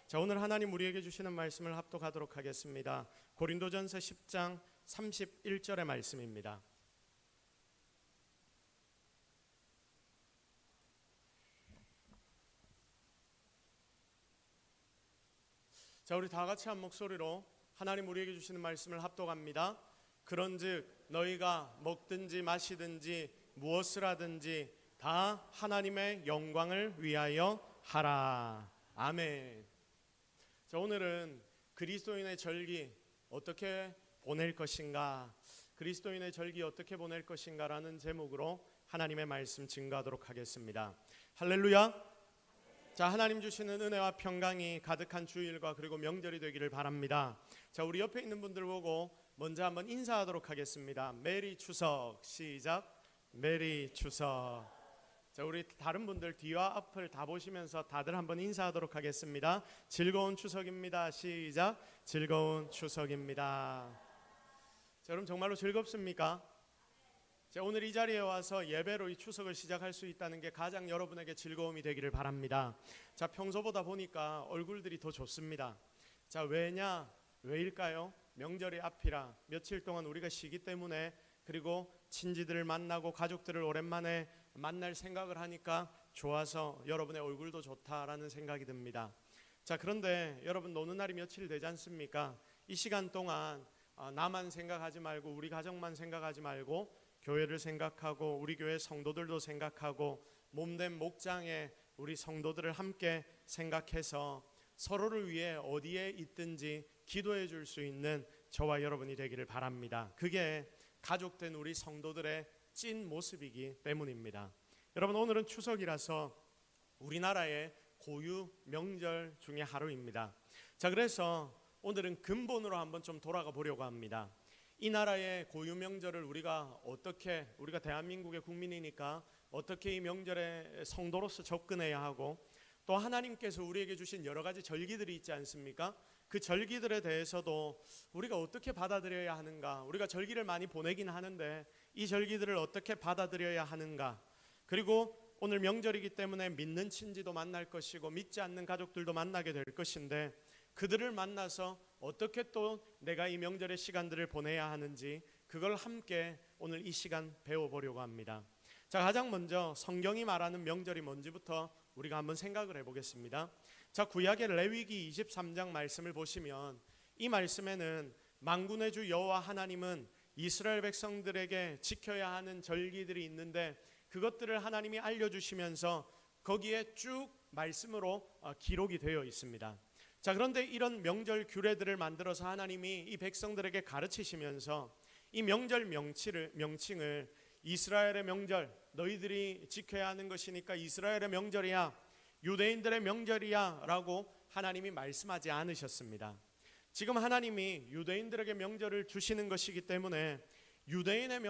자, 오늘 하나님 우리에게 주시는 말씀을 합독하도록 하겠습니다. 고린도전서 10장 31절의 말씀입니다. 자, 우리 다 같이 한 목소리로 하나님 우리에게 주시는 말씀을 합독합니다. 그런즉 너희가 먹든지 마시든지 무엇을 하든지 다 하나님의 영광을 위하여 하라. 아멘. 자, 오늘은 그리스도인의 절기 어떻게 보낼 것인가, 그리스도인의 절기 어떻게 보낼 것인가라는 제목으로 하나님의 말씀 증거하도록 하겠습니다. 할렐루야. 자, 하나님 주시는 은혜와 평강이 가득한 주일과 그리고 명절이 되기를 바랍니다. 자, 우리 옆에 있는 분들 보고 먼저 한번 인사하도록 하겠습니다. 메리 추석. 시작. 메리 추석. 자, 우리 다른 분들 뒤와 앞을 다 보시면서 다들 한번 인사하도록 하겠습니다. 즐거운 추석입니다. 시작. 즐거운 추석입니다. 자, 여러분 정말로 즐겁습니까? 자, 오늘 이 자리에 와서 예배로 이 추석을 시작할 수 있다는 게 가장 여러분에게 즐거움이 되기를 바랍니다. 자, 평소보다 보니까 얼굴들이 더 좋습니다. 자, 왜일까요? 명절이 앞이라 며칠 동안 우리가 쉬기 때문에, 그리고 친지들을 만나고 가족들을 오랜만에 만날 생각을 하니까 좋아서 여러분의 얼굴도 좋다라는 생각이 듭니다. 자, 그런데 여러분 노는 날이 며칠 되지 않습니까? 이 시간 동안 나만 생각하지 말고, 우리 가정만 생각하지 말고 교회를 생각하고 우리 교회 성도들도 생각하고 몸된 목장에 우리 성도들을 함께 생각해서 서로를 위해 어디에 있든지 기도해 줄 수 있는 저와 여러분이 되기를 바랍니다. 그게 가족된 우리 성도들의 찐 모습이기 때문입니다. 여러분, 오늘은 추석이라서 우리나라의 고유 명절 중에 하루입니다. 자, 그래서 오늘은 근본으로 한번 좀 돌아가 보려고 합니다. 이 나라의 고유 명절을 우리가 대한민국의 국민이니까 어떻게 이 명절에 성도로서 접근해야 하고, 또 하나님께서 우리에게 주신 여러 가지 절기들이 있지 않습니까? 그 절기들에 대해서도 우리가 어떻게 받아들여야 하는가, 우리가 절기를 많이 보내긴 하는데 이 절기들을 어떻게 받아들여야 하는가, 그리고 오늘 명절이기 때문에 믿는 친지도 만날 것이고 믿지 않는 가족들도 만나게 될 것인데 그들을 만나서 어떻게 또 내가 이 명절의 시간들을 보내야 하는지, 그걸 함께 오늘 이 시간 배워보려고 합니다. 자, 가장 먼저 성경이 말하는 명절이 뭔지부터 우리가 한번 생각을 해보겠습니다. 자, 구약의 레위기 23장 말씀을 보시면 이 말씀에는 만군의 주 여호와 하나님은 이스라엘 백성들에게 지켜야 하는 절기들이 있는데 그것들을 하나님이 알려주시면서 거기에 쭉 말씀으로 기록이 되어 있습니다. 자, 그런데 이런 명절 규례들을 만들어서 하나님이 이 백성들에게 가르치시면서 이 명절 명칭을 이스라엘의 명절, 너희들이 지켜야 하는 것이니까 이스라엘의 명절이야, 유대인들의 명절이야 라고 하나님이 말씀하지 않으셨습니다. 지금 하나님이 유대인들에게 명절을 주시는 것이기 때문에 유대인의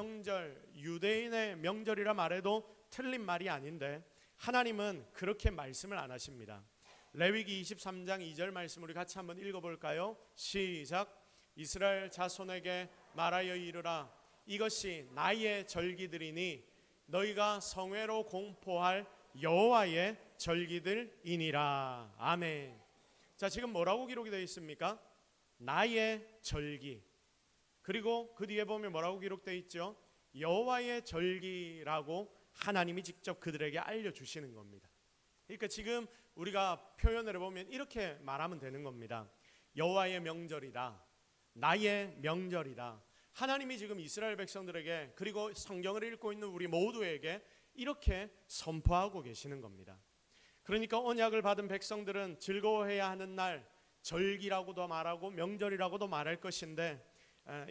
명절이라 말해도 틀린 말이 아닌데 하나님은 그렇게 말씀을 안 하십니다. 레위기 23장 2절 말씀 우리 같이 한번 읽어볼까요? 시작. 이스라엘 자손에게 말하여 이르라. 이것이 나의 절기들이니 너희가 성회로 공포할 여호와의 절기들이니라. 아멘. 자, 지금 뭐라고 기록이 되어 있습니까? 나의 절기. 그리고 그 뒤에 보면 뭐라고 기록되어 있죠? 여호와의 절기라고 하나님이 직접 그들에게 알려주시는 겁니다. 그러니까 지금 우리가 표현을 해보면 이렇게 말하면 되는 겁니다. 여호와의 명절이다, 나의 명절이다. 하나님이 지금 이스라엘 백성들에게, 그리고 성경을 읽고 있는 우리 모두에게 이렇게 선포하고 계시는 겁니다. 그러니까 언약을 받은 백성들은 즐거워해야 하는 날, 절기라고도 말하고 명절이라고도 말할 것인데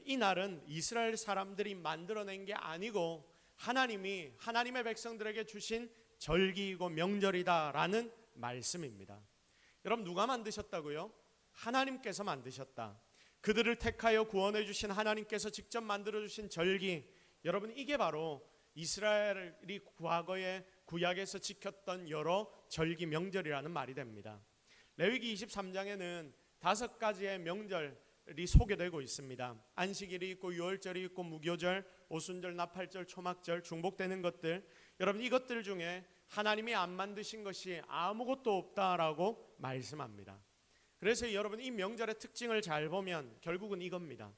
이 날은 이스라엘 사람들이 만들어낸 게 아니고 하나님이 하나님의 백성들에게 주신 절기이고 명절이다라는 말씀입니다. 여러분, 누가 만드셨다고요? 하나님께서 만드셨다. 그들을 택하여 구원해 주신 하나님께서 직접 만들어 주신 절기, 여러분 이게 바로 이스라엘이 과거에 구약에서 지켰던 여러 절기 명절이라는 말이 됩니다. 레위기 23장에는 5가지의 명절이 소개되고 있습니다. 안식일이 있고 유월절이 있고 무교절, 오순절, 나팔절, 초막절, 중복되는 것들, 여러분 이것들 중에 하나님이 안 만드신 것이 아무것도 없다라고 말씀합니다. 그래서 여러분 이 명절의 특징을 잘 보면 결국은 이겁니다.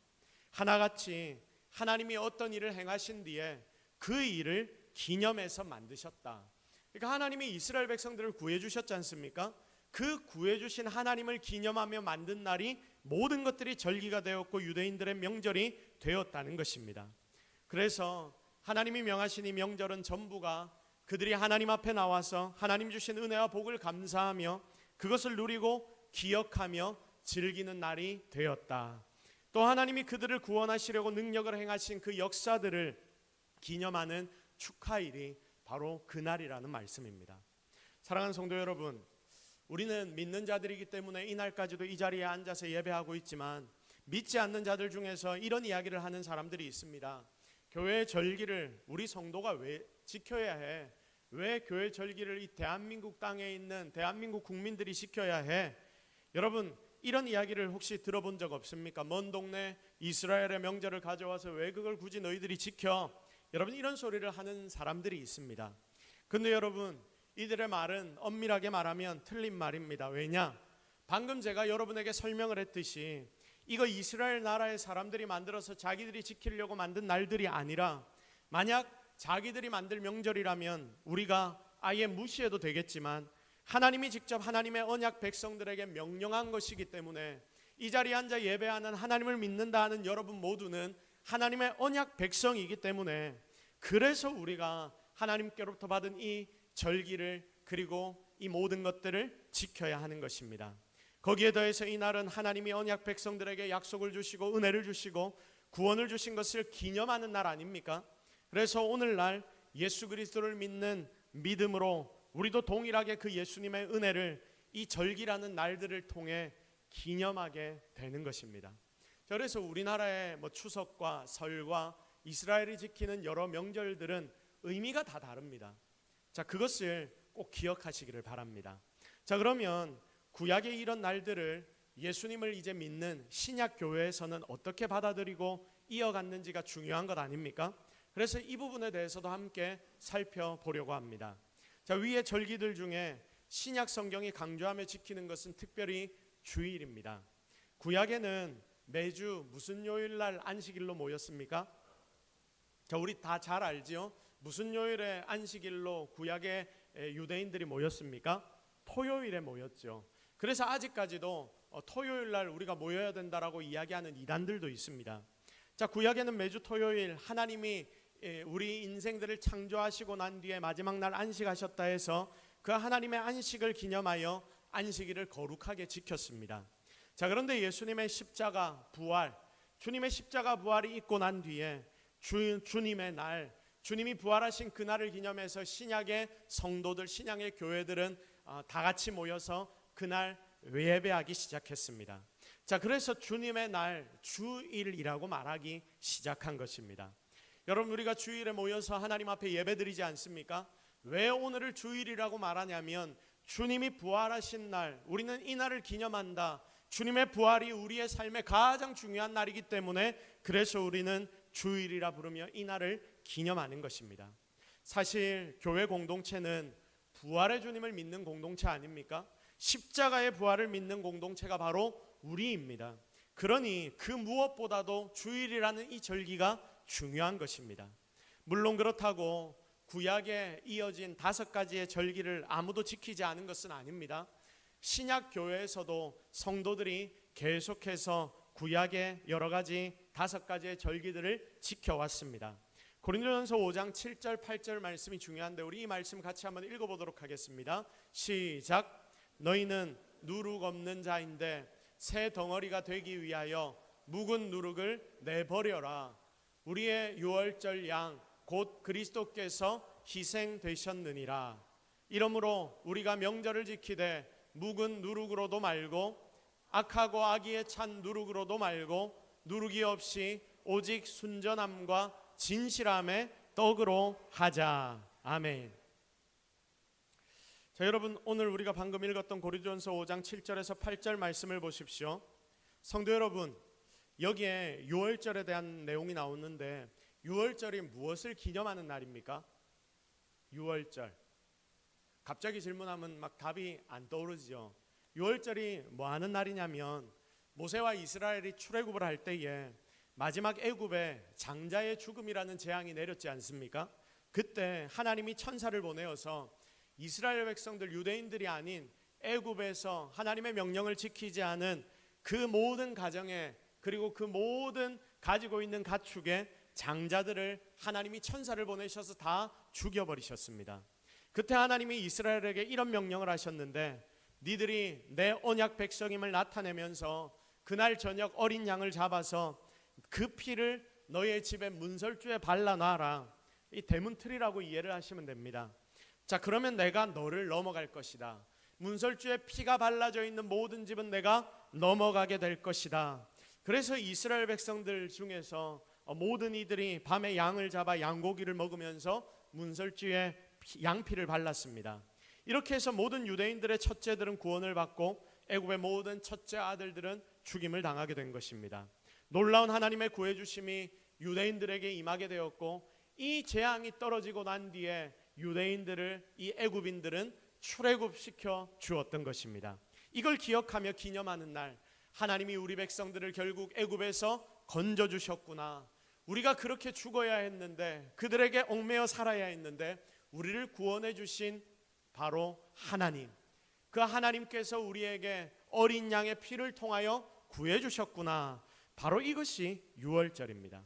하나같이 하나님이 어떤 일을 행하신 뒤에 그 일을 기념해서 만드셨다. 그러니까 하나님이 이스라엘 백성들을 구해주셨지 않습니까? 그 구해주신 하나님을 기념하며 만든 날이 모든 것들이 절기가 되었고 유대인들의 명절이 되었다는 것입니다. 그래서 하나님이 명하신 이 명절은 전부가 그들이 하나님 앞에 나와서 하나님 주신 은혜와 복을 감사하며 그것을 누리고 기억하며 즐기는 날이 되었다. 또 하나님이 그들을 구원하시려고 능력을 행하신 그 역사들을 기념하는 축하일이 바로 그날이라는 말씀입니다. 사랑하는 성도 여러분, 우리는 믿는 자들이기 때문에 이날까지도 이 자리에 앉아서 예배하고 있지만 믿지 않는 자들 중에서 이런 이야기를 하는 사람들이 있습니다. 교회의 절기를 우리 성도가 왜 지켜야 해? 왜 교회 절기를 이 대한민국 땅에 있는 대한민국 국민들이 지켜야 해? 여러분 이런 이야기를 혹시 들어본 적 없습니까? 먼 동네 이스라엘의 명절을 가져와서 왜 그걸 굳이 너희들이 지켜? 여러분 이런 소리를 하는 사람들이 있습니다. 근데 여러분 이들의 말은 엄밀하게 말하면 틀린 말입니다. 왜냐? 방금 제가 여러분에게 설명을 했듯이 이거 이스라엘 나라의 사람들이 만들어서 자기들이 지키려고 만든 날들이 아니라 만약 자기들이 만들 명절이라면 우리가 아예 무시해도 되겠지만 하나님이 직접 하나님의 언약 백성들에게 명령한 것이기 때문에 이 자리에 앉아 예배하는 하나님을 믿는다 하는 여러분 모두는 하나님의 언약 백성이기 때문에 그래서 우리가 하나님께로부터 받은 이 절기를 그리고 이 모든 것들을 지켜야 하는 것입니다. 거기에 더해서 이 날은 하나님이 언약 백성들에게 약속을 주시고 은혜를 주시고 구원을 주신 것을 기념하는 날 아닙니까? 그래서 오늘날 예수 그리스도를 믿는 믿음으로 우리도 동일하게 그 예수님의 은혜를 이 절기라는 날들을 통해 기념하게 되는 것입니다. 그래서 우리나라의 추석과 설과 이스라엘이 지키는 여러 명절들은 의미가 다 다릅니다. 자, 그것을 꼭 기억하시기를 바랍니다. 자, 그러면 구약의 이런 날들을 예수님을 이제 믿는 신약 교회에서는 어떻게 받아들이고 이어갔는지가 중요한 것 아닙니까? 그래서 이 부분에 대해서도 함께 살펴보려고 합니다. 자, 위의 절기들 중에 신약 성경이 강조하며 지키는 것은 특별히 주일입니다. 구약에는 매주 무슨 요일날 안식일로 모였습니까? 자, 우리 다 잘 알지요? 무슨 요일에 안식일로 구약의 유대인들이 모였습니까? 토요일에 모였죠. 그래서 아직까지도 토요일날 우리가 모여야 된다라고 이야기하는 이단들도 있습니다. 자, 구약에는 매주 토요일 하나님이 우리 인생들을 창조하시고 난 뒤에 마지막 날 안식하셨다 해서 그 하나님의 안식을 기념하여 안식일을 거룩하게 지켰습니다. 자, 그런데 예수님의 십자가 부활, 주님의 십자가 부활이 있고 난 뒤에 주님의 날, 주님이 부활하신 그날을 기념해서 신약의 성도들, 신약의 교회들은 다 같이 모여서 그날 예배하기 시작했습니다. 자, 그래서 주님의 날, 주일이라고 말하기 시작한 것입니다. 여러분, 우리가 주일에 모여서 하나님 앞에 예배드리지 않습니까? 왜 오늘을 주일이라고 말하냐면 주님이 부활하신 날, 우리는 이 날을 기념한다. 주님의 부활이 우리의 삶의 가장 중요한 날이기 때문에 그래서 우리는 주일이라 부르며 이 날을 기념하는 것입니다. 사실 교회 공동체는 부활의 주님을 믿는 공동체 아닙니까? 십자가의 부활을 믿는 공동체가 바로 우리입니다. 그러니 그 무엇보다도 주일이라는 이 절기가 중요한 것입니다. 물론 그렇다고 구약에 이어진 5가지의 절기를 아무도 지키지 않은 것은 아닙니다. 신약 교회에서도 성도들이 계속해서 구약의 여러 가지 5가지의 절기들을 지켜왔습니다. 고린도전서 5장 7절 8절 말씀이 중요한데 우리 이 말씀 같이 한번 읽어보도록 하겠습니다. 시작. 너희는 누룩 없는 자인데 새 덩어리가 되기 위하여 묵은 누룩을 내버려라. 우리의 유월절 양 곧 그리스도께서 희생되셨느니라. 이러므로 우리가 명절을 지키되 묵은 누룩으로도 말고 악하고 악의에 찬 누룩으로도 말고 누룩이 없이 오직 순전함과 진실함의 떡으로 하자. 아멘. 자, 여러분, 오늘 우리가 방금 읽었던 고린도전서 5장 7절에서 8절 말씀을 보십시오. 성도 여러분, 여기에 유월절에 대한 내용이 나오는데 유월절이 무엇을 기념하는 날입니까? 유월절. 갑자기 질문하면 막 답이 안 떠오르죠. 유월절이 뭐 하는 날이냐면 모세와 이스라엘이 출애굽을 할 때에 마지막 애굽에 장자의 죽음이라는 재앙이 내렸지 않습니까? 그때 하나님이 천사를 보내어서 이스라엘 백성들, 유대인들이 아닌 애굽에서 하나님의 명령을 지키지 않은 그 모든 가정에, 그리고 그 모든 가지고 있는 가축에 장자들을 하나님이 천사를 보내셔서 다 죽여버리셨습니다. 그때 하나님이 이스라엘에게 이런 명령을 하셨는데, 니들이 내 언약 백성임을 나타내면서 그날 저녁 어린 양을 잡아서 그 피를 너의 집에 문설주에 발라놔라. 이 대문틀이라고 이해를 하시면 됩니다. 자, 그러면 내가 너를 넘어갈 것이다. 문설주에 피가 발라져 있는 모든 집은 내가 넘어가게 될 것이다. 그래서 이스라엘 백성들 중에서 모든 이들이 밤에 양을 잡아 양고기를 먹으면서 문설주에 양피를 발랐습니다. 이렇게 해서 모든 유대인들의 첫째들은 구원을 받고 애굽의 모든 첫째 아들들은 죽임을 당하게 된 것입니다. 놀라운 하나님의 구해주심이 유대인들에게 임하게 되었고, 이 재앙이 떨어지고 난 뒤에 유대인들을 이 애굽인들은 출애굽시켜 주었던 것입니다. 이걸 기억하며 기념하는 날, 하나님이 우리 백성들을 결국 애굽에서 건져주셨구나. 우리가 그렇게 죽어야 했는데, 그들에게 얽매여 살아야 했는데 우리를 구원해 주신 바로 하나님, 그 하나님께서 우리에게 어린 양의 피를 통하여 구해 주셨구나. 바로 이것이 유월절입니다.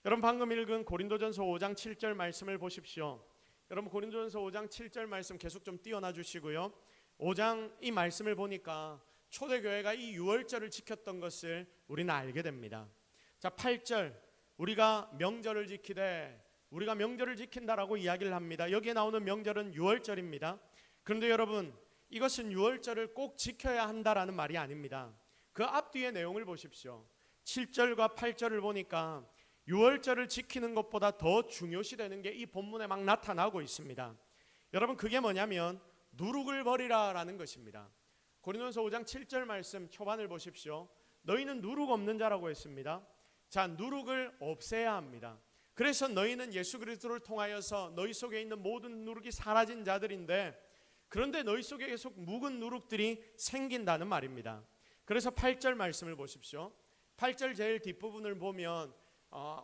여러분, 방금 읽은 고린도전서 5장 7절 말씀을 보십시오. 여러분, 고린도전서 5장 7절 말씀 계속 좀 띄워놔 주시고요. 5장 이 말씀을 보니까 초대교회가 이 유월절을 지켰던 것을 우리는 알게 됩니다. 자, 8절, 우리가 명절을 지키되, 우리가 명절을 지킨다라고 이야기를 합니다. 여기에 나오는 명절은 유월절입니다. 그런데 여러분, 이것은 유월절을 꼭 지켜야 한다라는 말이 아닙니다. 그 앞뒤의 내용을 보십시오. 7절과 8절을 보니까 유월절을 지키는 것보다 더 중요시되는 게 이 본문에 막 나타나고 있습니다. 여러분, 그게 뭐냐면 누룩을 버리라라는 것입니다. 고린도전서 5장 7절 말씀 초반을 보십시오. 너희는 누룩 없는 자라고 했습니다. 자, 누룩을 없애야 합니다. 그래서 너희는 예수 그리스도를 통하여서 너희 속에 있는 모든 누룩이 사라진 자들인데, 그런데 너희 속에 계속 묵은 누룩들이 생긴다는 말입니다. 그래서 8절 말씀을 보십시오. 8절 제일 뒷부분을 보면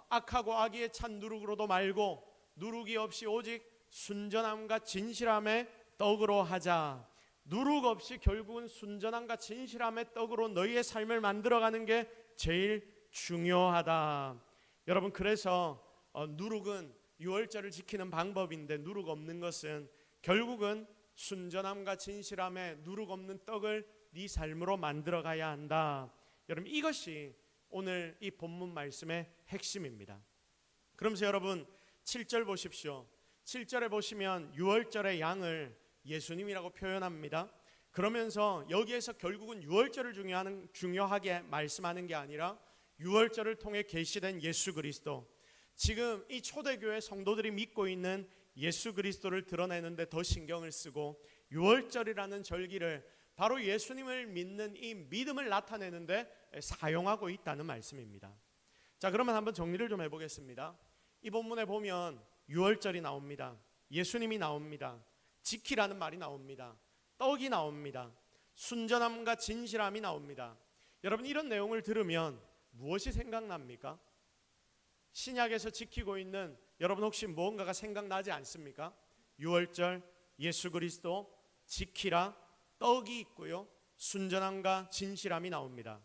악하고 악의에 찬 누룩으로도 말고 누룩이 없이 오직 순전함과 진실함의 떡으로 하자. 누룩 없이 결국은 순전함과 진실함의 떡으로 너희의 삶을 만들어가는 게 제일 중요하다. 여러분, 그래서 누룩은 유월절을 지키는 방법인데, 누룩 없는 것은 결국은 순전함과 진실함에 누룩 없는 떡을 네 삶으로 만들어가야 한다. 여러분, 이것이 오늘 이 본문 말씀의 핵심입니다. 그러면서 여러분 7절 보십시오. 7절에 보시면 유월절의 양을 예수님이라고 표현합니다. 그러면서 여기에서 결국은 유월절을 중요하게 말씀하는 게 아니라 유월절을 통해 계시된 예수 그리스도, 지금 이 초대교회 성도들이 믿고 있는 예수 그리스도를 드러내는데 더 신경을 쓰고, 유월절이라는 절기를 바로 예수님을 믿는 이 믿음을 나타내는데 사용하고 있다는 말씀입니다. 자, 그러면 한번 정리를 좀 해보겠습니다. 이 본문에 보면 유월절이 나옵니다. 예수님이 나옵니다. 지키라는 말이 나옵니다. 떡이 나옵니다. 순전함과 진실함이 나옵니다. 여러분, 이런 내용을 들으면 무엇이 생각납니까? 신약에서 지키고 있는 여러분 혹시 무언가가 생각나지 않습니까? 유월절, 예수 그리스도, 지키라, 떡이 있고요, 순전함과 진실함이 나옵니다.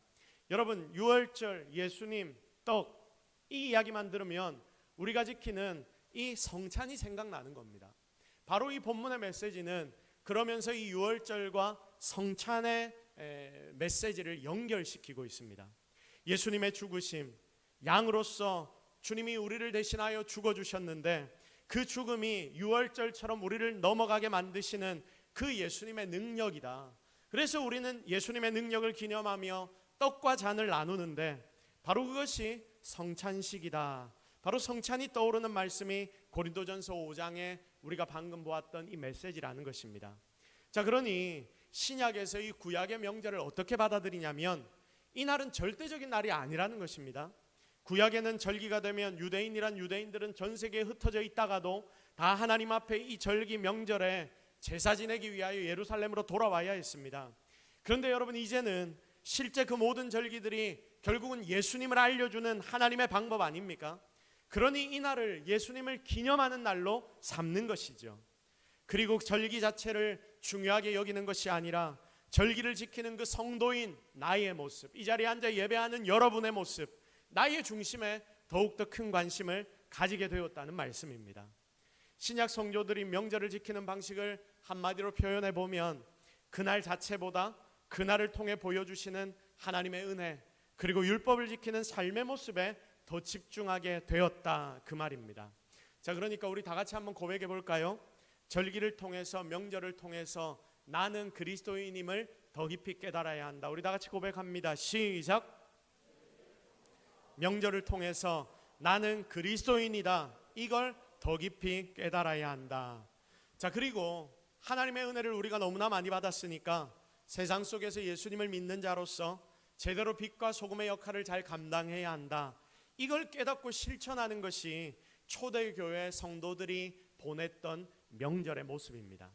여러분, 유월절, 예수님, 떡, 이 이야기만 들으면 우리가 지키는 이 성찬이 생각나는 겁니다. 바로 이 본문의 메시지는 그러면서 이 유월절과 성찬의 메시지를 연결시키고 있습니다. 예수님의 죽으심, 양으로서 주님이 우리를 대신하여 죽어주셨는데, 그 죽음이 유월절처럼 우리를 넘어가게 만드시는 그 예수님의 능력이다. 그래서 우리는 예수님의 능력을 기념하며 떡과 잔을 나누는데, 바로 그것이 성찬식이다. 바로 성찬이 떠오르는 말씀이 고린도전서 5장에 우리가 방금 보았던 이 메시지라는 것입니다. 자, 그러니 신약에서 이 구약의 명절을 어떻게 받아들이냐면, 이 날은 절대적인 날이 아니라는 것입니다. 구약에는 절기가 되면 유대인이란 유대인들은 전 세계에 흩어져 있다가도 다 하나님 앞에 이 절기 명절에 제사 지내기 위하여 예루살렘으로 돌아와야 했습니다. 그런데 여러분, 이제는 실제 그 모든 절기들이 결국은 예수님을 알려주는 하나님의 방법 아닙니까? 그러니 이 날을 예수님을 기념하는 날로 삼는 것이죠. 그리고 절기 자체를 중요하게 여기는 것이 아니라 절기를 지키는 그 성도인 나의 모습, 이 자리에 앉아 예배하는 여러분의 모습, 나의 중심에 더욱더 큰 관심을 가지게 되었다는 말씀입니다. 신약 성도들이 명절을 지키는 방식을 한마디로 표현해 보면 그날 자체보다 그날을 통해 보여주시는 하나님의 은혜, 그리고 율법을 지키는 삶의 모습에 더 집중하게 되었다, 그 말입니다. 자, 그러니까 우리 다 같이 한번 고백해 볼까요? 절기를 통해서, 명절을 통해서 나는 그리스도인임을 더 깊이 깨달아야 한다. 우리 다 같이 고백합니다. 시작. 명절을 통해서 나는 그리스도인이다, 이걸 더 깊이 깨달아야 한다. 자, 그리고 하나님의 은혜를 우리가 너무나 많이 받았으니까 세상 속에서 예수님을 믿는 자로서 제대로 빛과 소금의 역할을 잘 감당해야 한다, 이걸 깨닫고 실천하는 것이 초대교회 성도들이 보냈던 명절의 모습입니다.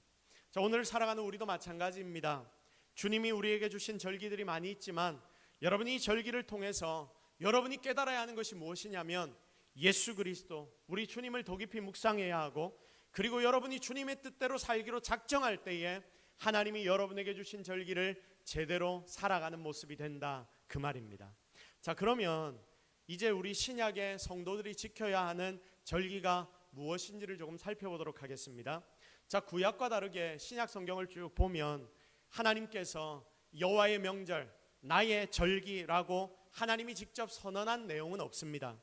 자, 오늘 살아가는 우리도 마찬가지입니다. 주님이 우리에게 주신 절기들이 많이 있지만 여러분이 이 절기를 통해서 여러분이 깨달아야 하는 것이 무엇이냐면 예수 그리스도, 우리 주님을 더 깊이 묵상해야 하고, 그리고 여러분이 주님의 뜻대로 살기로 작정할 때에 하나님이 여러분에게 주신 절기를 제대로 살아가는 모습이 된다, 그 말입니다. 자, 그러면 이제 우리 신약의 성도들이 지켜야 하는 절기가 무엇인지를 조금 살펴보도록 하겠습니다. 자, 구약과 다르게 신약 성경을 쭉 보면 하나님께서 여호와의 명절, 나의 절기라고 하나님이 직접 선언한 내용은 없습니다.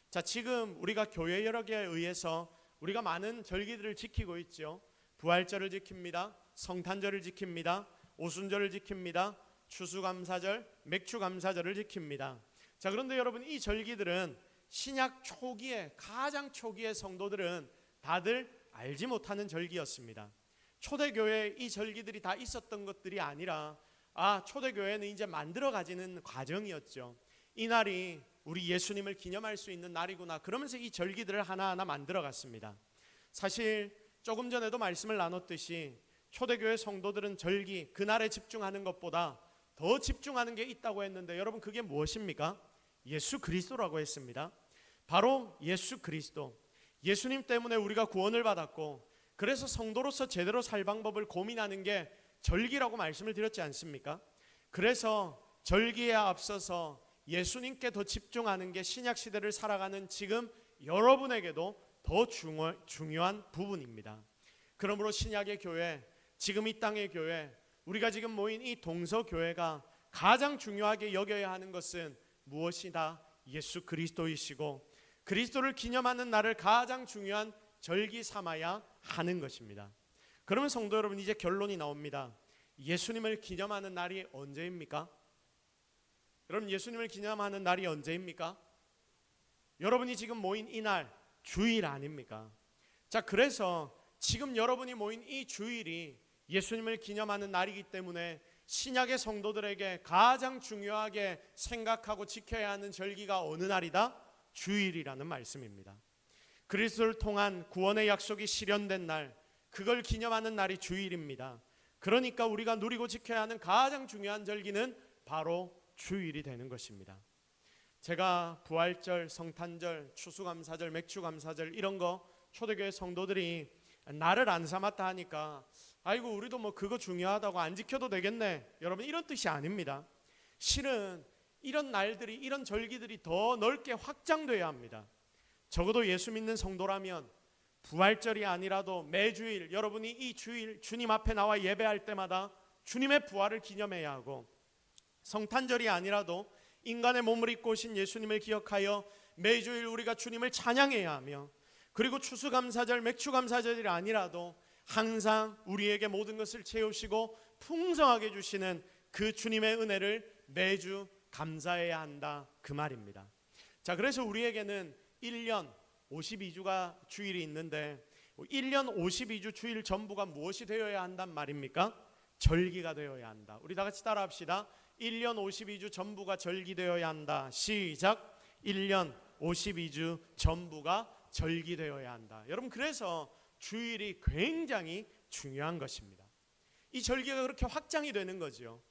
자, 지금 우리가 교회 여러 개에 의해서 우리가 많은 절기들을 지키고 있죠. 부활절을 지킵니다. 성탄절을 지킵니다. 오순절을 지킵니다. 추수감사절, 맥주감사절을 지킵니다. 자, 그런데 여러분, 이 절기들은 신약 초기에, 가장 초기의 성도들은 다들 알지 못하는 절기였습니다. 초대교회에 이 절기들이 다 있었던 것들이 아니라 초대교회는 이제 만들어 가지는 과정이었죠. 이 날이 우리 예수님을 기념할 수 있는 날이구나, 그러면서 이 절기들을 하나하나 만들어 갔습니다. 사실 조금 전에도 말씀을 나눴듯이 초대교회 성도들은 절기, 그날에 집중하는 것보다 더 집중하는 게 있다고 했는데, 여러분, 그게 무엇입니까? 예수 그리스도라고 했습니다. 바로 예수 그리스도, 예수님 때문에 우리가 구원을 받았고, 그래서 성도로서 제대로 살 방법을 고민하는 게 절기라고 말씀을 드렸지 않습니까? 그래서 절기에 앞서서 예수님께 더 집중하는 게 신약 시대를 살아가는 지금 여러분에게도 더 중요한 부분입니다. 그러므로 신약의 교회, 지금 이 땅의 교회, 우리가 지금 모인 이 동서교회가 가장 중요하게 여겨야 하는 것은 무엇이다? 예수 그리스도이시고, 그리스도를 기념하는 날을 가장 중요한 절기 삼아야 하는 것입니다. 그러면 성도 여러분, 이제 결론이 나옵니다. 예수님을 기념하는 날이 언제입니까? 여러분, 예수님을 기념하는 날이 언제입니까? 여러분이 지금 모인 이 날, 주일 아닙니까? 자, 그래서 지금 여러분이 모인 이 주일이 예수님을 기념하는 날이기 때문에 신약의 성도들에게 가장 중요하게 생각하고 지켜야 하는 절기가 어느 날이다? 주일이라는 말씀입니다. 그리스도를 통한 구원의 약속이 실현된 날, 그걸 기념하는 날이 주일입니다. 그러니까 우리가 누리고 지켜야 하는 가장 중요한 절기는 바로 주일이 되는 것입니다. 제가 부활절, 성탄절, 추수감사절, 맥주감사절 이런 거 초대교회 성도들이 나를 안 삼았다 하니까 아이고, 우리도 뭐 그거 중요하다고 안 지켜도 되겠네, 여러분, 이런 뜻이 아닙니다. 실은 이런 날들이, 이런 절기들이 더 넓게 확장돼야 합니다. 적어도 예수 믿는 성도라면 부활절이 아니라도 매주일 여러분이 이 주일 주님 앞에 나와 예배할 때마다 주님의 부활을 기념해야 하고, 성탄절이 아니라도 인간의 몸을 입고 오신 예수님을 기억하여 매주일 우리가 주님을 찬양해야 하며, 그리고 추수감사절, 맥주감사절이 아니라도 항상 우리에게 모든 것을 채우시고 풍성하게 주시는 그 주님의 은혜를 매주 감사해야 한다, 그 말입니다. 자, 그래서 우리에게는 1년 52주가 주일이 있는데 1년 52주 주일 전부가 무엇이 되어야 한단 말입니까? 절기가 되어야 한다. 우리 다 같이 따라합시다. 1년 52주 전부가 절기되어야 한다. 시작. 1년 52주 전부가 절기되어야 한다. 여러분, 그래서 주일이 굉장히 중요한 것입니다. 이 절기가 그렇게 확장이 되는 거죠.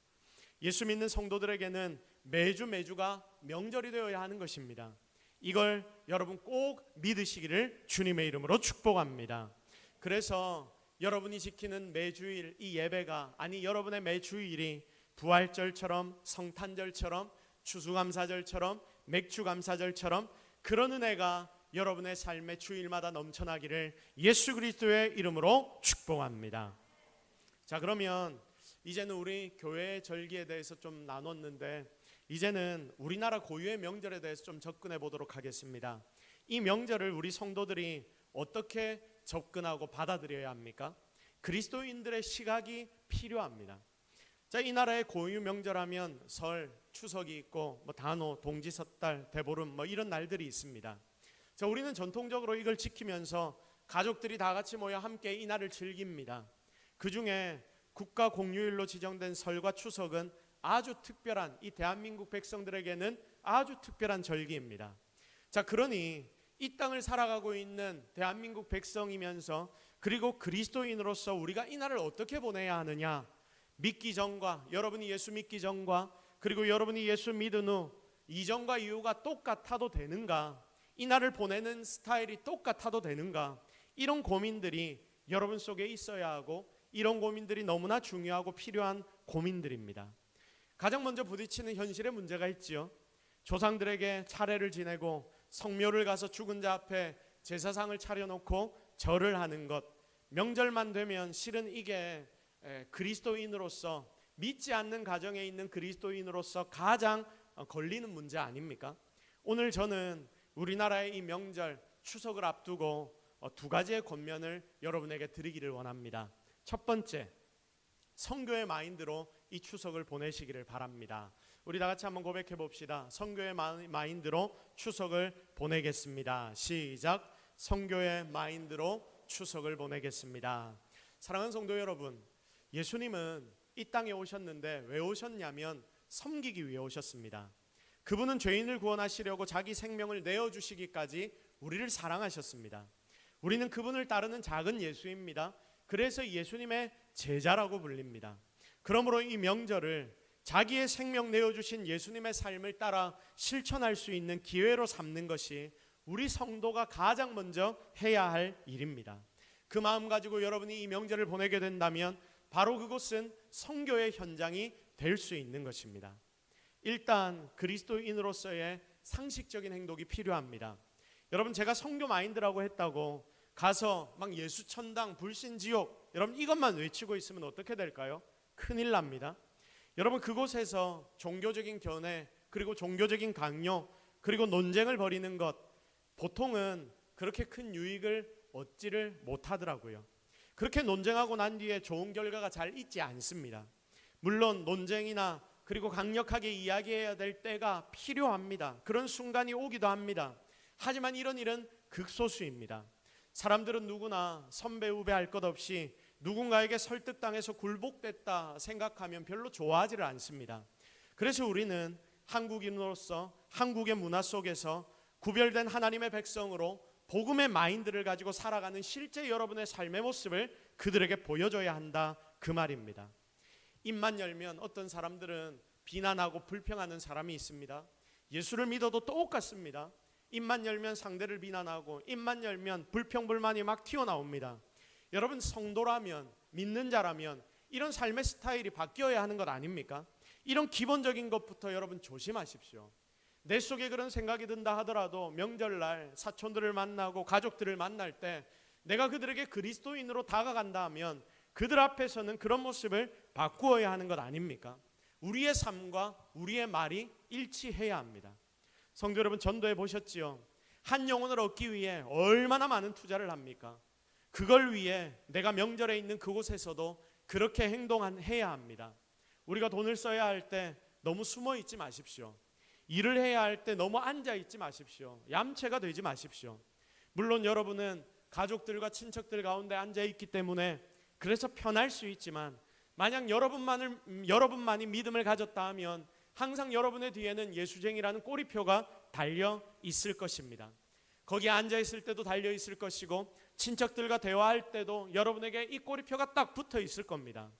예수 믿는 성도들에게는 매주가 명절이 되어야 하는 것입니다. 이걸 여러분 꼭 믿으시기를 주님의 이름으로 축복합니다. 그래서 여러분이 지키는 매주일 이 예배가, 아니 여러분의 매주일이 부활절처럼, 성탄절처럼, 추수감사절처럼, 맥주감사절처럼 그런 은혜가 여러분의 삶의 주일마다 넘쳐나기를 예수 그리스도의 이름으로 축복합니다. 자, 그러면 이제는 우리 교회의 절기에 대해서 좀 나눴는데 이제는 우리나라 고유의 명절에 대해서 좀 접근해 보도록 하겠습니다. 이 명절을 우리 성도들이 어떻게 접근하고 받아들여야 합니까? 그리스도인들의 시각이 필요합니다. 자, 이 나라의 고유 명절하면 설, 추석이 있고 단오, 동지섣달, 대보름 이런 날들이 있습니다. 자, 우리는 전통적으로 이걸 지키면서 가족들이 다 같이 모여 함께 이 날을 즐깁니다. 그 중에 국가 공휴일로 지정된 설과 추석은 아주 특별한, 이 대한민국 백성들에게는 아주 특별한 절기입니다. 자, 그러니 이 땅을 살아가고 있는 대한민국 백성이면서 그리고 그리스도인으로서 우리가 이 날을 어떻게 보내야 하느냐, 믿기 전과, 여러분이 예수 믿기 전과 그리고 여러분이 예수 믿은 후 이전과 이후가 똑같아도 되는가, 이 날을 보내는 스타일이 똑같아도 되는가, 이런 고민들이 여러분 속에 있어야 하고 이런 고민들이 너무나 중요하고 필요한 고민들입니다. 가장 먼저 부딪히는 현실의 문제가 있지요. 조상들에게 차례를 지내고 성묘를 가서 죽은 자 앞에 제사상을 차려놓고 절을 하는 것, 명절만 되면 실은 이게 그리스도인으로서, 믿지 않는 가정에 있는 그리스도인으로서 가장 걸리는 문제 아닙니까? 오늘 저는 우리나라의 이 명절 추석을 앞두고 두 가지의 권면을 여러분에게 드리기를 원합니다. 첫 번째, 선교의 마인드로 이 추석을 보내시기를 바랍니다. 우리 다 같이 한번 고백해 봅시다. 선교의 마인드로 추석을 보내겠습니다. 시작. 선교의 마인드로 추석을 보내겠습니다. 사랑하는 성도 여러분, 예수님은 이 땅에 오셨는데 왜 오셨냐면 섬기기 위해 오셨습니다. 그분은 죄인을 구원하시려고 자기 생명을 내어주시기까지 우리를 사랑하셨습니다. 우리는 그분을 따르는 작은 예수입니다. 그래서 예수님의 제자라고 불립니다. 그러므로 이 명절을 자기의 생명 내어주신 예수님의 삶을 따라 실천할 수 있는 기회로 삼는 것이 우리 성도가 가장 먼저 해야 할 일입니다. 그 마음 가지고 여러분이 이 명절을 보내게 된다면 바로 그곳은 선교의 현장이 될 수 있는 것입니다. 일단 그리스도인으로서의 상식적인 행동이 필요합니다. 여러분, 제가 선교 마인드라고 했다고 가서 막 예수 천당, 불신 지옥, 여러분 이것만 외치고 있으면 어떻게 될까요? 큰일 납니다. 여러분, 그곳에서 종교적인 견해, 그리고 종교적인 강요, 그리고 논쟁을 벌이는 것, 보통은 그렇게 큰 유익을 얻지를 못하더라고요. 그렇게 논쟁하고 난 뒤에 좋은 결과가 잘 있지 않습니다. 물론 논쟁이나 그리고 강력하게 이야기해야 될 때가 필요합니다. 그런 순간이 오기도 합니다. 하지만 이런 일은 극소수입니다. 사람들은 누구나 선배 후배 할 것 없이 누군가에게 설득당해서 굴복됐다 생각하면 별로 좋아하지를 않습니다. 그래서 우리는 한국인으로서 한국의 문화 속에서 구별된 하나님의 백성으로 복음의 마인드를 가지고 살아가는 실제 여러분의 삶의 모습을 그들에게 보여줘야 한다, 그 말입니다. 입만 열면 어떤 사람들은 비난하고 불평하는 사람이 있습니다. 예수를 믿어도 똑같습니다. 입만 열면 상대를 비난하고 입만 열면 불평불만이 막 튀어나옵니다. 여러분, 성도라면, 믿는 자라면 이런 삶의 스타일이 바뀌어야 하는 것 아닙니까? 이런 기본적인 것부터 여러분 조심하십시오. 내 속에 그런 생각이 든다 하더라도 명절날 사촌들을 만나고 가족들을 만날 때 내가 그들에게 그리스도인으로 다가간다 하면 그들 앞에서는 그런 모습을 바꾸어야 하는 것 아닙니까? 우리의 삶과 우리의 말이 일치해야 합니다. 성도 여러분, 전도해 보셨지요? 한 영혼을 얻기 위해 얼마나 많은 투자를 합니까? 그걸 위해 내가 명절에 있는 그곳에서도 그렇게 행동해야 합니다. 우리가 돈을 써야 할 때 너무 숨어 있지 마십시오. 일을 해야 할 때 너무 앉아 있지 마십시오. 얌체가 되지 마십시오. 물론 여러분은 가족들과 친척들 가운데 앉아 있기 때문에 그래서 편할 수 있지만 만약 여러분만이 믿음을 가졌다 하면 항상 여러분의 뒤에는 예수쟁이라는 꼬리표가 달려 있을 것입니다. 거기에 앉아 있을 때도 달려 있을 것이고 친척들과 대화할 때도 여러분에게 이 꼬리표가 딱 붙어 있을 겁니다.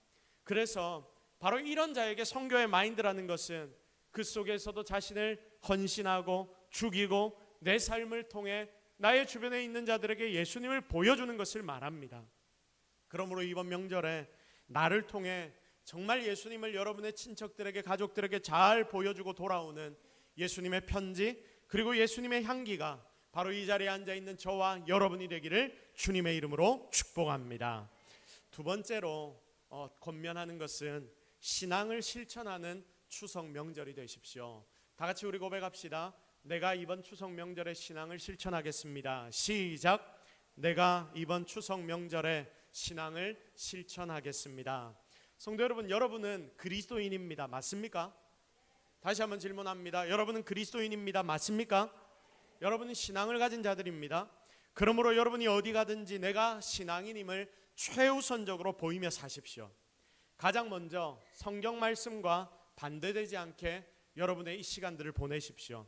그래서 바로 이런 자에게 선교의 마인드라는 것은 그 속에서도 자신을 헌신하고 죽이고 내 삶을 통해 나의 주변에 있는 자들에게 예수님을 보여주는 것을 말합니다. 그러므로 이번 명절에 나를 통해 정말 예수님을 여러분의 친척들에게, 가족들에게 잘 보여주고 돌아오는 예수님의 편지, 그리고 예수님의 향기가 바로 이 자리에 앉아있는 저와 여러분이 되기를 주님의 이름으로 축복합니다. 두 번째로 권면하는 것은 신앙을 실천하는 추석 명절이 되십시오. 다 같이 우리 고백합시다. 내가 이번 추석 명절에 신앙을 실천하겠습니다. 시작. 내가 이번 추석 명절에 신앙을 실천하겠습니다. 성도 여러분, 여러분은 그리스도인입니다. 맞습니까? 다시 한번 질문합니다. 여러분은 그리스도인입니다. 맞습니까? 여러분은 신앙을 가진 자들입니다. 그러므로 여러분이 어디 가든지 내가 신앙인임을 최우선적으로 보이며 사십시오. 가장 먼저 성경 말씀과 반대되지 않게 여러분의 이 시간들을 보내십시오.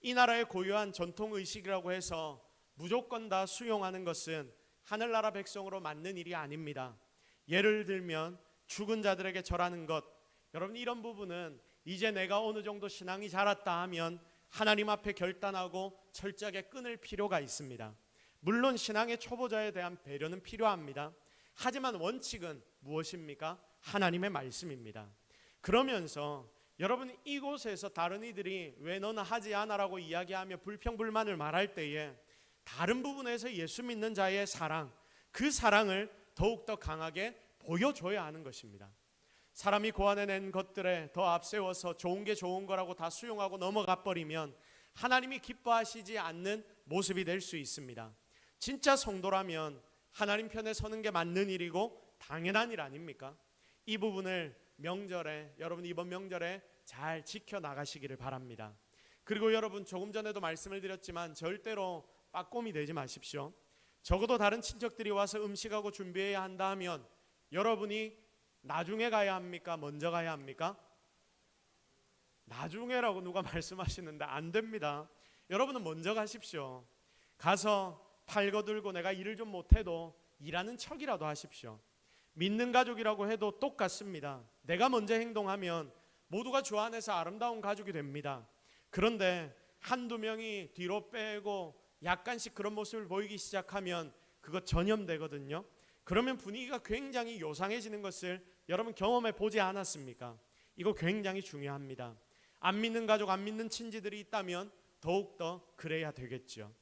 이 나라의 고유한 전통의식이라고 해서 무조건 다 수용하는 것은 하늘나라 백성으로 맞는 일이 아닙니다. 예를 들면 죽은 자들에게 절하는 것, 여러분 이런 부분은 이제 내가 어느 정도 신앙이 자랐다 하면 하나님 앞에 결단하고 철저하게 끊을 필요가 있습니다. 물론 신앙의 초보자에 대한 배려는 필요합니다. 하지만 원칙은 무엇입니까? 하나님의 말씀입니다. 그러면서 여러분 이곳에서 다른 이들이 왜 너는 하지 않아라고 이야기하며 불평불만을 말할 때에 다른 부분에서 예수 믿는 자의 사랑, 그 사랑을 더욱더 강하게 보여줘야 하는 것입니다. 사람이 고안해낸 것들에 더 앞세워서 좋은 게 좋은 거라고 다 수용하고 넘어가 버리면 하나님이 기뻐하시지 않는 모습이 될 수 있습니다. 진짜 성도라면 하나님 편에 서는 게 맞는 일이고 당연한 일 아닙니까? 이 부분을 명절에, 여러분 이번 명절에 잘 지켜나가시기를 바랍니다. 그리고 여러분 조금 전에도 말씀을 드렸지만 절대로 빠꼼이 되지 마십시오. 적어도 다른 친척들이 와서 음식하고 준비해야 한다 하면 여러분이 나중에 가야 합니까? 먼저 가야 합니까? 나중에라고 누가 말씀하시는데 안 됩니다. 여러분은 먼저 가십시오. 가서 팔 거들고 내가 일을 좀 못해도 일하는 척이라도 하십시오. 믿는 가족이라고 해도 똑같습니다. 내가 먼저 행동하면 모두가 주 안에서 아름다운 가족이 됩니다. 그런데 한두 명이 뒤로 빼고 약간씩 그런 모습을 보이기 시작하면 그거 전염되거든요. 그러면 분위기가 굉장히 요상해지는 것을 여러분 경험해 보지 않았습니까? 이거 굉장히 중요합니다. 안 믿는 가족, 안 믿는 친지들이 있다면 더욱더 그래야 되겠죠.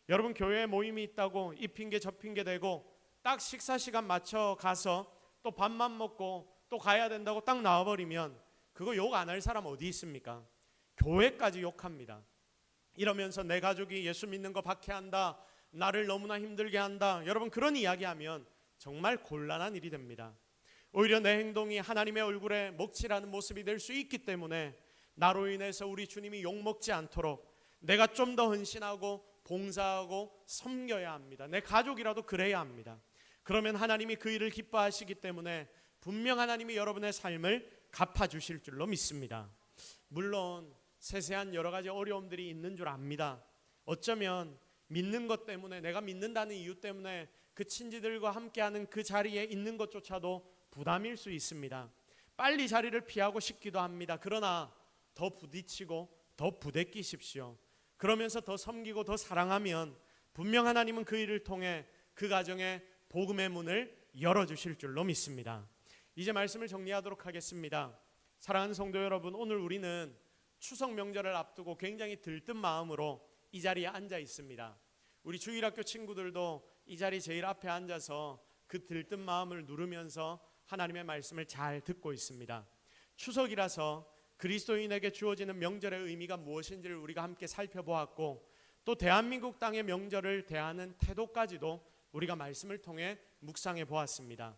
여러분 교회에 모임이 있다고 이 핑계 저 핑계 대고 딱 식사 시간 맞춰 가서 또 밥만 먹고 또 가야 된다고 딱 나와버리면 그거 욕 안 할 사람 어디 있습니까? 교회까지 욕합니다. 이러면서 내 가족이 예수 믿는 거 박해한다, 나를 너무나 힘들게 한다, 여러분 그런 이야기하면 정말 곤란한 일이 됩니다. 오히려 내 행동이 하나님의 얼굴에 먹칠하는 모습이 될 수 있기 때문에 나로 인해서 우리 주님이 욕먹지 않도록 내가 좀 더 헌신하고 봉사하고 섬겨야 합니다. 내 가족이라도 그래야 합니다. 그러면 하나님이 그 일을 기뻐하시기 때문에 분명 하나님이 여러분의 삶을 갚아주실 줄로 믿습니다. 물론 세세한 여러 가지 어려움들이 있는 줄 압니다. 어쩌면 믿는 것 때문에, 내가 믿는다는 이유 때문에 그 친지들과 함께하는 그 자리에 있는 것조차도 부담일 수 있습니다. 빨리 자리를 피하고 싶기도 합니다. 그러나 더 부딪히고 더 부대끼십시오. 그러면서 더 섬기고 더 사랑하면 분명 하나님은 그 일을 통해 그 가정에 복음의 문을 열어주실 줄로 믿습니다. 이제 말씀을 정리하도록 하겠습니다. 사랑하는 성도 여러분, 오늘 우리는 추석 명절을 앞두고 굉장히 들뜬 마음으로 이 자리에 앉아 있습니다. 우리 주일학교 친구들도 이 자리 제일 앞에 앉아서 그 들뜬 마음을 누르면서 하나님의 말씀을 잘 듣고 있습니다. 추석이라서 그리스도인에게 주어지는 명절의 의미가 무엇인지를 우리가 함께 살펴보았고, 또 대한민국 땅의 명절을 대하는 태도까지도 우리가 말씀을 통해 묵상해 보았습니다.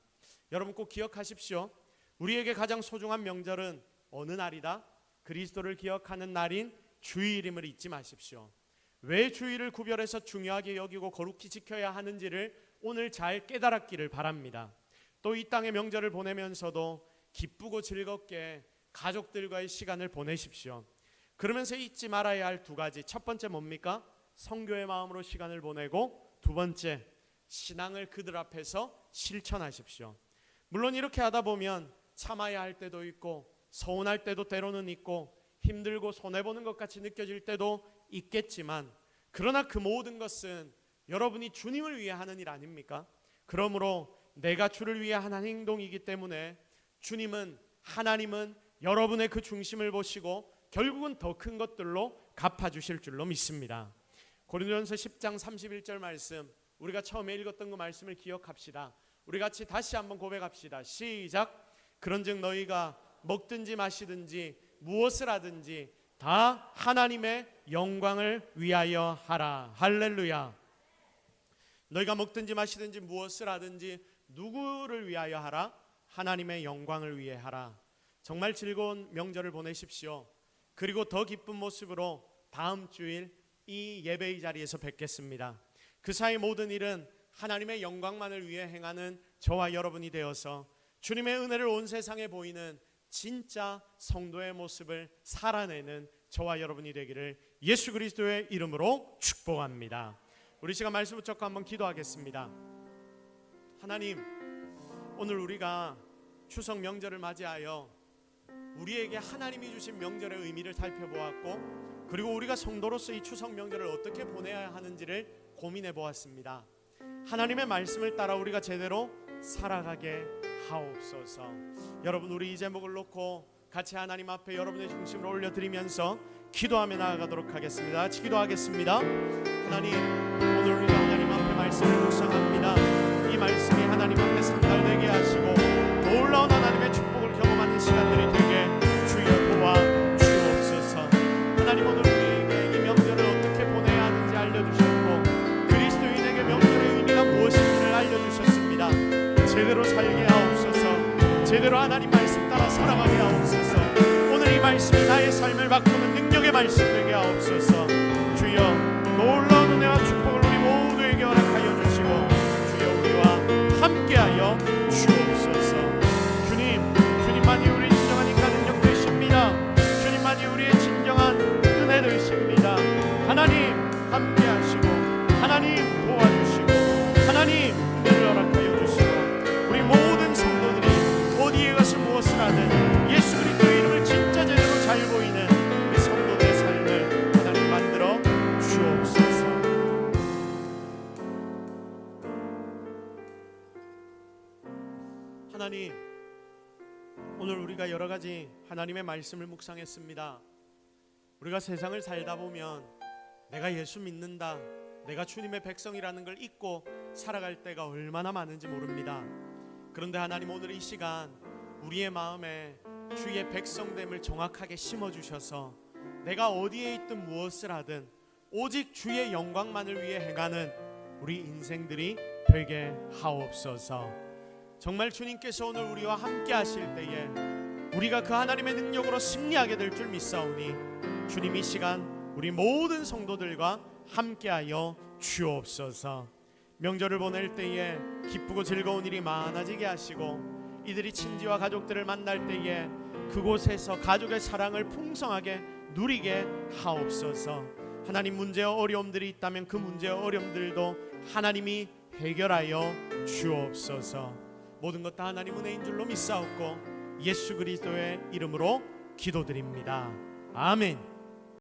여러분 꼭 기억하십시오. 우리에게 가장 소중한 명절은 어느 날이다? 그리스도를 기억하는 날인 주일임을 잊지 마십시오. 왜 주일을 구별해서 중요하게 여기고 거룩히 지켜야 하는지를 오늘 잘 깨달았기를 바랍니다. 또 이 땅의 명절을 보내면서도 기쁘고 즐겁게 가족들과의 시간을 보내십시오. 그러면서 잊지 말아야 할 두 가지, 첫 번째 뭡니까? 성교의 마음으로 시간을 보내고, 두 번째 신앙을 그들 앞에서 실천하십시오. 물론 이렇게 하다 보면 참아야 할 때도 있고 서운할 때도 때로는 있고 힘들고 손해보는 것 같이 느껴질 때도 있겠지만, 그러나 그 모든 것은 여러분이 주님을 위해 하는 일 아닙니까? 그러므로 내가 주를 위해 하는 행동이기 때문에 하나님은 여러분의 그 중심을 보시고 결국은 더 큰 것들로 갚아주실 줄로 믿습니다. 고린도전서 10장 31절 말씀, 우리가 처음에 읽었던 그 말씀을 기억합시다. 우리 같이 다시 한번 고백합시다. 시작. 그런즉 너희가 먹든지 마시든지 무엇을 하든지 다 하나님의 영광을 위하여 하라. 할렐루야. 너희가 먹든지 마시든지 무엇을 하든지 누구를 위하여 하라? 하나님의 영광을 위해 하라. 정말 즐거운 명절을 보내십시오. 그리고 더 기쁜 모습으로 다음 주일 이 예배의 자리에서 뵙겠습니다. 그 사이 모든 일은 하나님의 영광만을 위해 행하는 저와 여러분이 되어서 주님의 은혜를 온 세상에 보이는 진짜 성도의 모습을 살아내는 저와 여러분이 되기를 예수 그리스도의 이름으로 축복합니다. 우리 시간 말씀 붙잡고 한번 기도하겠습니다. 하나님, 오늘 우리가 추석 명절을 맞이하여 우리에게 하나님이 주신 명절의 의미를 살펴보았고, 그리고 우리가 성도로서 이 추석 명절을 어떻게 보내야 하는지를 고민해 보았습니다. 하나님의 말씀을 따라 우리가 제대로 살아가게 하옵소서. 여러분, 우리 이 제목을 놓고 같이 하나님 앞에 여러분의 중심을 올려드리면서 기도하며 나아가도록 하겠습니다. 같이 기도하겠습니다. 하나님, 오늘 우리가 하나님 앞에 말씀을 묵상합니다. 이 말씀이 하나님 앞에 상달되게 하시고 놀라운 하나님의 축복을 경험하는 시간들이 되게 주여 도와 주옵소서. 하나님, 오늘 우리에게 이 명절을 어떻게 보내야 하는지 알려주셨고 그리스도인에게 명절의 의미가 무엇인지를 알려주셨습니다. 제대로 살게 하옵소서. 제대로 하나님 말씀 따라 살아가게 하옵소서. 오늘 이 말씀이 나의 삶을 바꾸는 능력의 말씀 되게 하옵소서. 주여, 놀라운 은혜와 축복을 우리 모두에게 허락하여 주시고 주여, 우리와 함께하여 주옵소서. 주님만이 우리의 진정한 인간 능력 되십니다. 주님만이 우리의 진정한 은혜 되십니다. 하나님 함께하시고 하나님 도와주시고 하나님 은혜를 허락하여 주시고 우리 모든 성도들이 어디에 가서 무엇을 하든 예수 그리스도의 이름을 진짜 제대로 잘 보이는 우리 성도들의 삶을 하나님 만들어 주옵소서. 하나님, 오늘 우리가 여러 가지 하나님의 말씀을 묵상했습니다. 우리가 세상을 살다 보면 내가 예수 믿는다, 내가 주님의 백성이라는 걸 잊고 살아갈 때가 얼마나 많은지 모릅니다. 그런데 하나님, 오늘 이 시간 우리의 마음에 주의 백성됨을 정확하게 심어주셔서 내가 어디에 있든 무엇을 하든 오직 주의 영광만을 위해 행하는 우리 인생들이 되게 하옵소서. 정말 주님께서 오늘 우리와 함께 하실 때에 우리가 그 하나님의 능력으로 승리하게 될 줄 믿사오니 주님, 이 시간 우리 모든 성도들과 함께하여 주옵소서. 명절을 보낼 때에 기쁘고 즐거운 일이 많아지게 하시고 이들이 친지와 가족들을 만날 때에 그곳에서 가족의 사랑을 풍성하게 누리게 하옵소서. 하나님, 문제와 어려움들이 있다면 그 문제와 어려움들도 하나님이 해결하여 주옵소서. 모든 것 다 하나님 은혜인 줄로 믿사옵고 예수 그리스도의 이름으로 기도드립니다. 아멘.